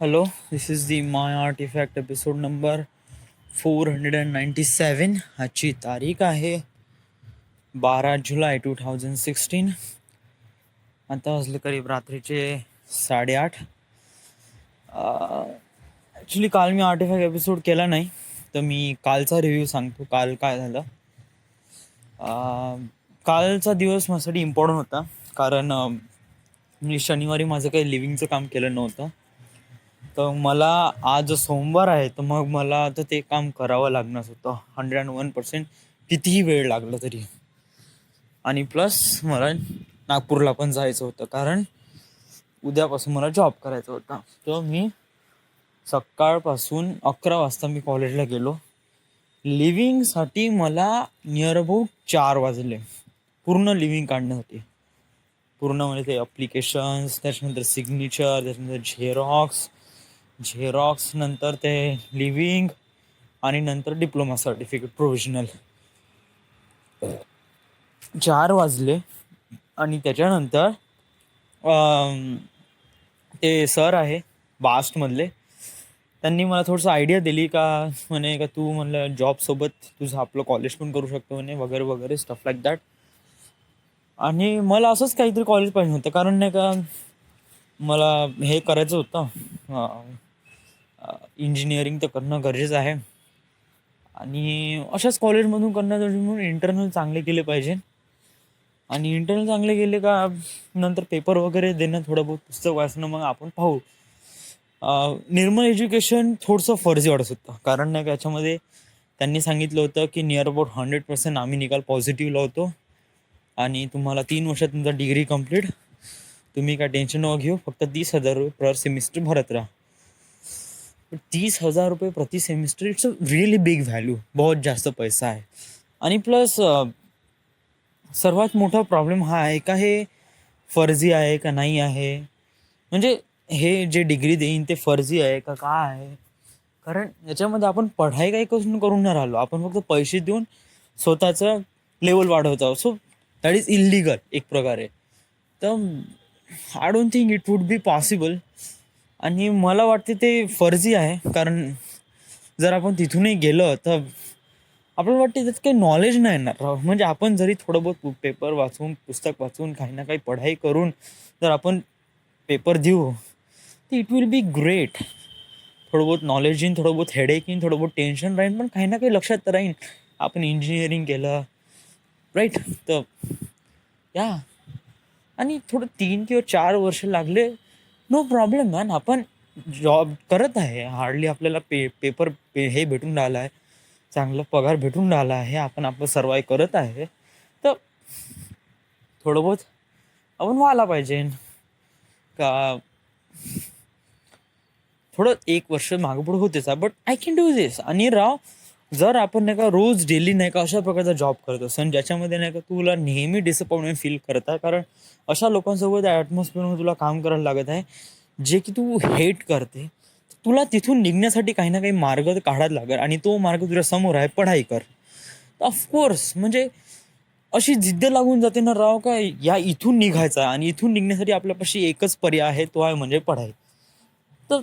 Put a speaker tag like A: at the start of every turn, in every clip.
A: Hello, this is the My Artifact episode number 497. आजची तारीख आहे 12 जुलै 2016. आता वाजले करीब रात्रीचे 8:30. ॲक्च्युली काल मी आर्टिफॅक्ट एपिसोड केला नाही, तर मी कालचा रिव्ह्यू सांगतो. काल काय झालं. कालचा दिवस माझ्यासाठी इम्पॉर्टंट होता, कारण मी शनिवारी माझं काही लिव्हिंगचं काम केलं नव्हतं. तर मला आज सोमवार आहे, तर मग मला आता ते काम करावं लागणार होतं 101%, कितीही वेळ लागला तरी. आणि प्लस मला नागपूरला पण जायचं होतं, कारण उद्यापासून मला जॉब करायचा होता. तर मी सकाळपासून 11 वाजता मी कॉलेजला गेलो. लिव्हिंगसाठी मला नियर अबाउट 4 वाजले पूर्ण लिव्हिंग काढण्यासाठी. पूर्ण म्हणजे ते अप्लिकेशन्स, त्याच्यानंतर सिग्नेचर, त्याच्यानंतर झेरॉक्स नंतर ते लिव्हिंग, आणि नंतर डिप्लोमा सर्टिफिकेट प्रोव्हिजनल. 4 वाजले. आणि त्याच्यानंतर ते सर आहे बास्टमधले, त्यांनी मला थोडंसं आयडिया दिली का, म्हणे का तू म्हणलं जॉबसोबत तुझं आपलं कॉलेज पण करू शकतो म्हणे, वगैरे वगैरे स्टफ लाईक दॅट. आणि मला असंच काहीतरी कॉलेज पाहिजे होतं, कारण नाही का मला हे करायचं होतं, इंजिनिअरिंग तर करणं गरजेचं आहे. आणि अशाच कॉलेजमधून करण्यासाठी म्हणून इंटरनल चांगले केले पाहिजे. आणि इंटरनल चांगले गेले का नंतर पेपर वगैरे देणं, थोडं बहुत पुस्तक वाचणं, मग आपण पाहू. निर्मल एज्युकेशन थोडंसं फर्जी वाटत होतं, कारण नाही का याच्यामध्ये त्यांनी सांगितलं होतं की नियर अबाउट 100% आम्ही निकाल पॉझिटिव्ह लावतो, आणि तुम्हाला 3 वर्षात तुमचा डिग्री कम्प्लीट, तुम्ही काय टेन्शन न घेऊ, फक्त 30,000 पर सेमिस्टर भरत राहा. 30,000 प्रति semester, it's a really big value, बहुत जास्त पैसा आहे. आणि प्लस सर्वात मोठा प्रॉब्लेम हा आहे का हे फर्जी आहे का नाही आहे, म्हणजे हे जे डिग्री देईन ते फर्जी आहे का काय आहे. कारण याच्यामध्ये आपण पढाई काही करून नाही राहिलो, आपण फक्त पैसे देऊन स्वतःचं लेवल वाढवत आहोत. सो दॅट इज इलिगल एक प्रकारे. तर I don't think it would be possible. आणि मला वाटते ते फर्जी आहे, कारण जर आपण तिथूनही गेलं तर आपल्याला वाटते त्यात काही नॉलेज नाही येणार राव. म्हणजे आपण जरी थोडं बहुत पेपर वाचून, पुस्तक वाचून, काही ना काही पढाई करून जर आपण पेपर देऊ, तर इट विल बी ग्रेट. थोडं बहुत नॉलेज येईन, थोडं बहुत हेडेक येईन, थोडं बहुत टेन्शन राहीन, पण काही ना काही लक्षात तर राहीन. आपण इंजिनिअरिंग केलं राईट, तर या. आणि थोडं 3 किंवा 4 वर्ष लागले, नो प्रॉब्लेम मॅन. आपण जॉब करत आहे, हार्डली आपल्याला पेपर हे भेटून राहिला आहे, चांगला पगार भेटून राहिला आहे, आपण आपलं सर्वाईव्ह करत आहे. तर थोडं बहुत आपण व्हायला पाहिजे का, थोडं 1 वर्ष मागं पुढं होतेच, बट आय कॅन डू दिस. आणि राव, जर आपण नाही का रोज डेली नाही का अशा प्रकारचा जॉब करत असेल ज्याच्यामध्ये नाही का तुला नेहमी डिसअपॉइंटमेंट फील करत आहे, कारण अशा लोकांसोबत ॲटमॉस्फिअरमध्ये तुला काम करायला लागत आहे जे की तू हेट करते, तुला तिथून निघण्यासाठी काही ना काही मार्ग काढायला लागेल, आणि तो मार्ग तुझ्या समोर आहे, पढाई कर. ऑफकोर्स, म्हणजे अशी जिद्द लागून जाते ना राव, का या इथून निघायचं आहे, आणि इथून निघण्यासाठी आपल्यापाशी एकच पर्याय आहे, तो आहे म्हणजे पढाई. तर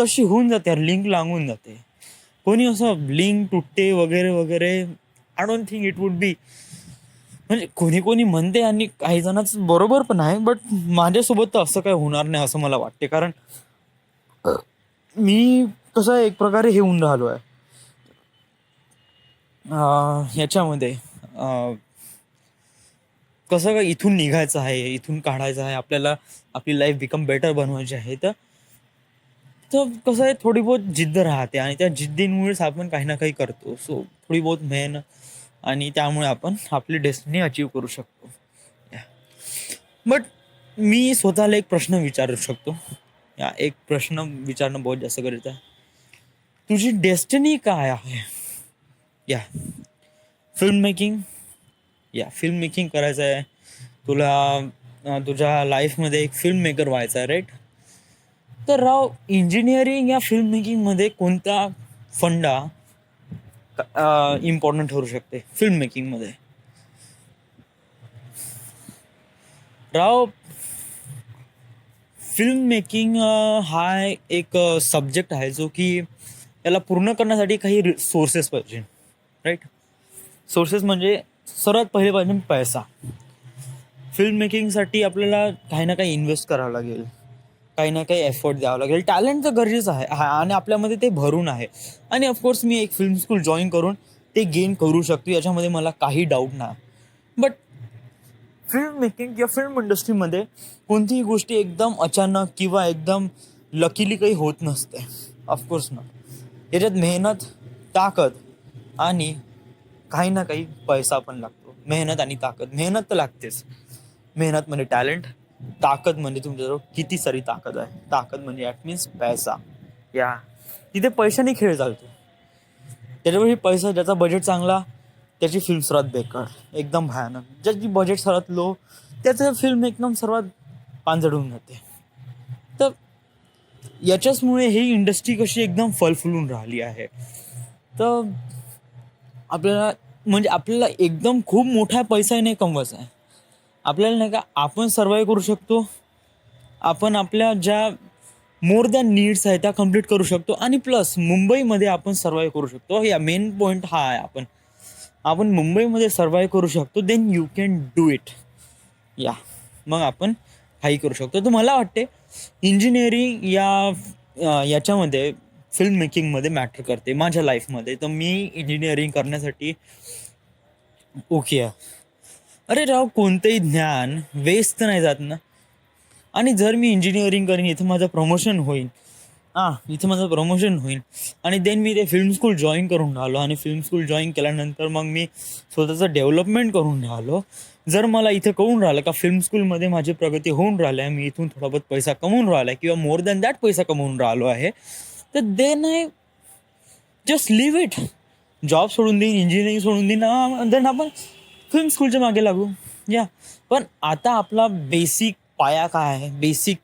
A: तशी होऊन जाते, लिंक लागून जाते. कोणी असं लिंक तुटते वगैरे वगैरे, I don't think it would be. म्हणजे कोणी कोणी म्हणते आणि काही जणांच बरोबर पण आहे, बट माझ्यासोबत तर असं काही होणार नाही असं मला वाटते. कारण मी कसं एक प्रकारे हे होऊन राहिलो आहे ह्याच्यामध्ये, कसं काय इथून निघायचं आहे, इथून काढायचं आहे आपल्याला, आपली लाईफ बिकम बेटर बनवायची आहे. तर कसं आहे, थोडी बहुत जिद्द राहते, आणि त्या जिद्दीमुळेच आपण काही ना काही करतो. सो थोडी बहुत मेहनत, आणि त्यामुळे आपण आपली डेस्टिनी अचीव करू शकतो. बट मी स्वतःला एक प्रश्न विचारू शकतो, एक प्रश्न विचारणं बहुत जास्त गरजेचं आहे. तुझी डेस्टिनी काय आहे? या फिल्म मेकिंग, फिल्म मेकिंग करायचं आहे तुला. तुझ्या लाईफमध्ये एक फिल्म मेकर व्हायचा आहे, राईट? तर राव, इंजिनिअरिंग या फिल्म मेकिंगमध्ये कोणता फंडा इम्पॉर्टंट ठरू शकते फिल्म मेकिंगमध्ये? राव, फिल्म मेकिंग हा एक सब्जेक्ट आहे जो की याला पूर्ण करण्यासाठी काही सोर्सेस पाहिजे, राईट. सोर्सेस म्हणजे सर्वात पहिले पाहिजे पैसा. फिल्म मेकिंगसाठी आपल्याला काही ना काही इन्व्हेस्ट करावं लागेल, काही ना काही एफर्ट द्यावं लागेल. टॅलेंट तर गरजेचं आहे आणि आपल्यामध्ये ते भरून आहे. आणि ऑफकोर्स मी एक फिल्म स्कूल जॉईन करून ते गेन करू शकतो, याच्यामध्ये मला काही डाऊट नाही. बट फिल्म मेकिंग किंवा फिल्म इंडस्ट्रीमध्ये कोणतीही गोष्टी एकदम अचानक किंवा एकदम लकीली काही होत नसते. ऑफकोर्स ना, याच्यात मेहनत, ताकद आणि काही ना काही पैसा पण लागतो. मेहनत आणि ताकद. मेहनत तर लागतेच. मेहनत म्हणजे टॅलेंट, ताकद म्हणजे तुमच्याजवळ किती सारी ताकद आहे. ताकद म्हणजे दॅट मीन्स पैसा. या तिथे पैशाने खेळ चालतो. त्याच्यामुळे पैसा, ज्याचा बजेट चांगला त्याची फिल्म सर्वात बेकार, एकदम भयानक. ज्याची बजेट सर्वात लो त्याचं फिल्म एकदम सर्वात पांजड होऊन जाते. तर याच्याचमुळे ही इंडस्ट्री कशी एकदम फलफुलून राहिली आहे. तर आपल्याला म्हणजे आपल्याला एकदम खूप मोठा पैसा नाही कमवायचा आहे. आपल्याला नाही का, आपण सर्वाइव्ह करू शकतो. आपण आपल्या ज्या मोर दॅन नीड्स आहेत त्या कम्प्लीट करू शकतो. आणि प्लस मुंबईमध्ये आपण सर्वाइव्ह करू शकतो. या मेन पॉईंट हा आहे. आपण मुंबईमध्ये सर्वाइव्ह करू शकतो. Then you can do it. या मग आपण काही करू शकतो. तर मला वाटते इंजिनिअरिंग याच्यामध्ये फिल्म मेकिंगमध्ये मॅटर करते माझ्या लाईफमध्ये. तर मी इंजिनिअरिंग करण्यासाठी ओके आहे. अरे राव, कोणतंही ज्ञान वेस्ट तर नाही जात ना. आणि जर मी इंजिनिअरिंग करीन, इथं माझं प्रमोशन होईल. आणि देन मी ते फिल्म स्कूल जॉईन करून राहिलो. आणि फिल्म स्कूल जॉईन केल्यानंतर मग मी स्वतःचं डेव्हलपमेंट करून राहिलो. जर मला इथं कळून राहिलं का फिल्म स्कूलमध्ये माझी प्रगती होऊन राहिली आहे, मी इथून थोडा बहुत पैसा कमवून राहिला आहे किंवा मोर दॅन दॅट पैसा कमवून राहिलो आहे, तर then I just leave it. Job सोडून देईन, इंजिनिअरिंग सोडून देईन, देन आपण फिल्म स्कूलच्या मागे लागू. या पण आता आपला बेसिक पाया काय आहे, बेसिक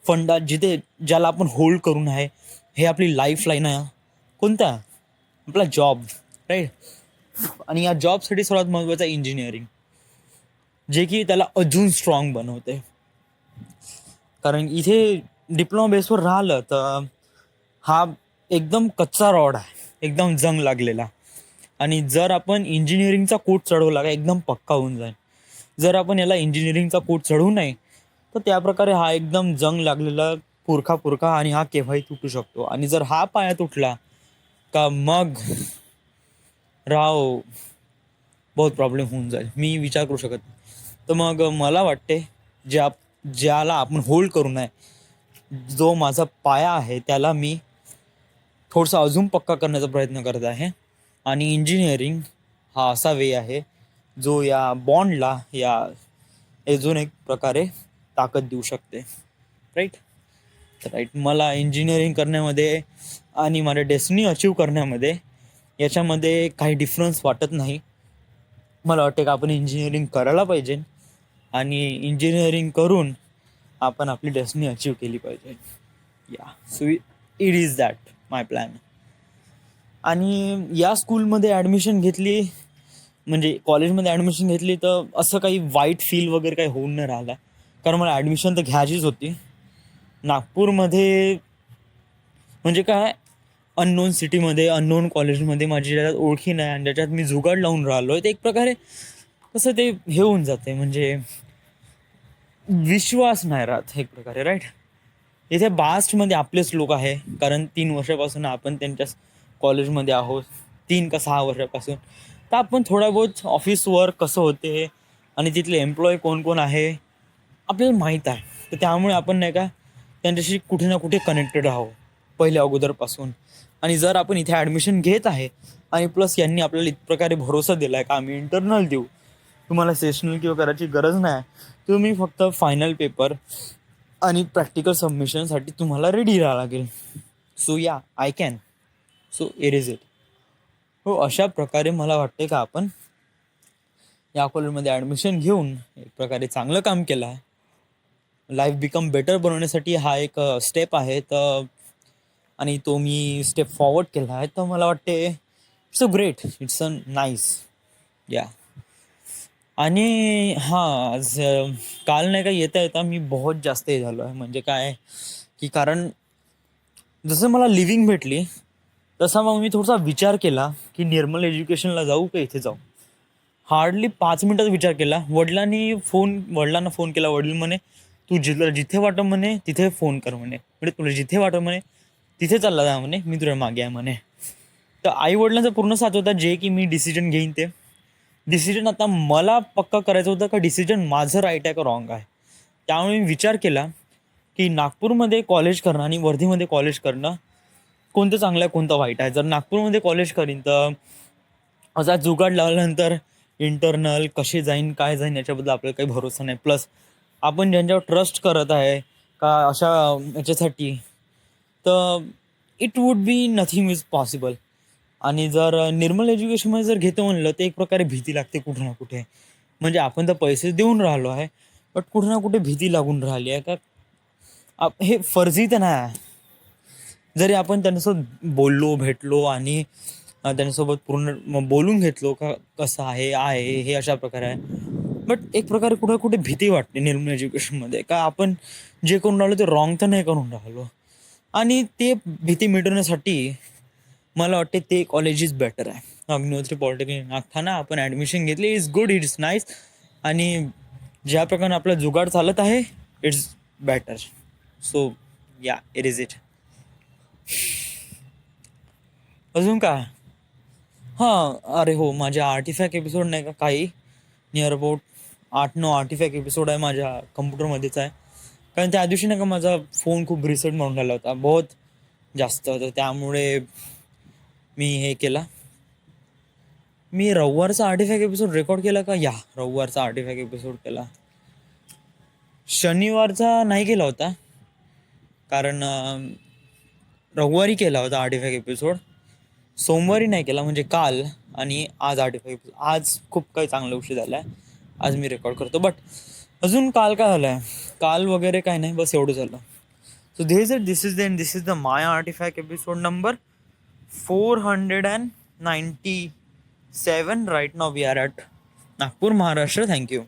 A: फंडा ज्याला आपण होल्ड करून आहे, हे आपली लाईफ लाईन आहे. कोणता? आपला जॉब, राईट. आणि या जॉबसाठी सर्वात महत्त्वाचं आहे इंजिनिअरिंग, जे की त्याला अजून स्ट्रॉंग बनवते. कारण इथे डिप्लोमा बेसवर राहिलं तर हा एकदम कच्चा रॉड आहे, एकदम जंग लागलेला. आणि जर आपण इंजिनिअरिंगचा कोट चढवला का एकदम पक्का होऊन जाईल. जर आपण याला इंजिनिअरिंगचा कोट चढवू नये तर त्या प्रकारे हा एकदम जंग लागलेला पुरखा आणि हा केव्हाही तुटू शकतो. आणि जर हा पाया तुटला का मग राव बहुत प्रॉब्लेम होऊन जाईल. मी विचार करू शकत नाही. तर मग मला वाटते ज्याला आपण होल्ड करू नये, जो माझा पाया आहे त्याला मी थोडंसं अजून पक्का करण्याचा प्रयत्न करत आहे. आणि इंजिनिअरिंग हा असा वे आहे जो या बॉन्डला या अजून एक प्रकारे ताकद देऊ शकते, राईट. मला इंजिनिअरिंग करण्यामध्ये आणि माझ्या डेस्टिनी अचीव करण्यामध्ये याच्यामध्ये काही डिफरन्स वाटत नाही. मला वाटतं की आपण इंजिनिअरिंग करायला पाहिजे आणि इंजिनिअरिंग करून आपण आपली डेस्टिनी अचीव केली पाहिजे. या so it is that my plan. आणि या स्कूलमध्ये ॲडमिशन घेतली, म्हणजे कॉलेजमध्ये ॲडमिशन घेतली, तर असं काही वाईट फील वगैरे काही होऊन नाही राहिला. कारण मला ॲडमिशन तर घ्यायचीच होती नागपूरमध्ये. म्हणजे काय, अननोन सिटीमध्ये, अननोन कॉलेजमध्ये माझी ज्याच्यात ओळखी नाही आणि ज्याच्यात मी जुगाड लावून राहिलो आहे, ते एक प्रकारे कसं ते हे होऊन जाते, म्हणजे विश्वास नाही राहत एक प्रकारे, राईट. इथे बास्टमध्ये आपलेच लोक आहे, कारण 3 वर्षापासून आपण त्यांच्या कॉलेजमध्ये आहोत, 3 का 6 वर्षापासून. तर आपण थोडा बहुत ऑफिस वर्क कसं होते आणि तिथले एम्प्लॉय कोण कोण आहे आपल्याला माहीत आहे. तर त्यामुळे आपण नाही का त्यांच्याशी कुठे ना कुठे कनेक्टेड आहोत पहिल्या अगोदरपासून. आणि जर आपण इथे ॲडमिशन घेत आहे आणि प्लस यांनी आपल्याला इतक प्रकारे भरोसा दिला आहे का आम्ही इंटरनल देऊ, तुम्हाला सेशनल किंवा करायची गरज नाही, तुम्ही फक्त फायनल पेपर आणि प्रॅक्टिकल सबमिशनसाठी तुम्हाला रेडी राहावं लागेल. सो या I can, so it is it. हो, अशा प्रकारे मला वाटते का आपण या कॉलेजमध्ये ॲडमिशन घेऊन एक प्रकारे चांगलं काम केलं आहे. लाईफ बिकम बेटर बनवण्यासाठी हा एक स्टेप आहे. तर आणि तो मी स्टेप फॉरवर्ड केला आहे. तर मला वाटते it's a great, it's a nice. या आणि हां, आज काल नाही का येता-येता मी बहुत जास्त हे झालो आहे. म्हणजे काय, की कारण जसं मला लिव्हिंग भेटली, तसा मग मी थोडासा विचार केला, की निर्मल एज्युकेशनला जाऊ का इथे जाऊ? हार्डली 5 मिनिटात विचार केला. वडिलांना फोन केला. वडील म्हणे, "तू जिथे वाटलं म्हणे तिथे फोन कर म्हणे. म्हणजे तुला जिथे वाटलं म्हणे तिथे चालला जा म्हणे. मी तुझ्या मागे आहे म्हणे." तर आई-वडिलांचा पूर्ण साथ होता, जे की मी डिसिजन घेईन ते. डिसिजन आता मला पक्का करायचं होतं, का डिसिजन माझं राईट आहे का रॉंग आहे. त्यामुळे मी विचार केला, की नागपूरमध्ये कॉलेज करणं आणि वर्धेमध्ये कॉलेज करणं कोणतं चांगलं आहे, कोणतं वाईट आहे. जर नागपूरमध्ये कॉलेज करीन तर असा जुगाड लावल्यानंतर इंटरनल कसे जाईन, काय जाईन याच्याबद्दल आपल्याला काही भरोसा नाही. प्लस आपण ज्यांच्यावर ट्रस्ट करत आहे का अशा याच्यासाठी, तर it would be nothing is possible. आणि जर निर्मल एज्युकेशनमध्ये जर घेतो म्हणलं, तर एक प्रकारे भीती लागते कुठे ना कुठे. म्हणजे आपण तर पैसे देऊन राहिलो आहे, बट कुठे ना कुठे भीती लागून राहिली आहे का हे फर्जी तर नाही आहे. जरी आपण त्यांच्यासोबत बोललो, भेटलो आणि त्यांच्यासोबत पूर्ण बोलून घेतलो का कसं आहे, हे अशा प्रकारे आहे. बट एक प्रकारे कुठे-कुठे भीती वाटते निर्मल एज्युकेशनमध्ये, का आपण जे करून राहिलो ते रॉंग तर नाही करून राहिलो. आणि ते भीती मिटवण्यासाठी मला वाटते ते कॉलेज इज बेटर आहे. अग्निहोत्री पॉलिटेक्निक नागठाणा आपण ॲडमिशन घेतली, इज गुड, इट्स नाईस. आणि ज्या प्रकारे आपला जुगाड चालत आहे, इट्स बेटर. सो या, इट इज इट. अजून काय? हां, अरे हो, माझे आर्टिफॅक्ट एपिसोड नाही का काही नियर अबाउट 8-9 आर्टिफॅक्ट एपिसोड आहे माझ्या कम्प्युटरमध्येच आहे. कारण त्या दिवशी नाही का माझा फोन खूप रिसेट मारून राहिला होता. बहुत जास्त. तर त्यामुळे मी हे केला. मी रविवारचा आर्टिफॅक्ट एपिसोड रेकॉर्ड केला का? या, रविवारचा आर्टिफॅक्ट एपिसोड केला. शनिवारचा नाही केला होता. कारण रविवारी केला होता आर्टिफॅक्ट एपिसोड. सोमवारी नाही केला म्हणजे काल. आणि आज आर्टिफॅक्ट आज खूप काही चांगल्या गोष्टी झाल्या. आज मी रेकॉर्ड करतो. बट अजून काल काय झालं आहे? काल वगैरे काय नाही, बस एवढं झालं. So this is the my artifact episode number 497. Right नाव we are at Nagpur, Maharashtra. Thank you.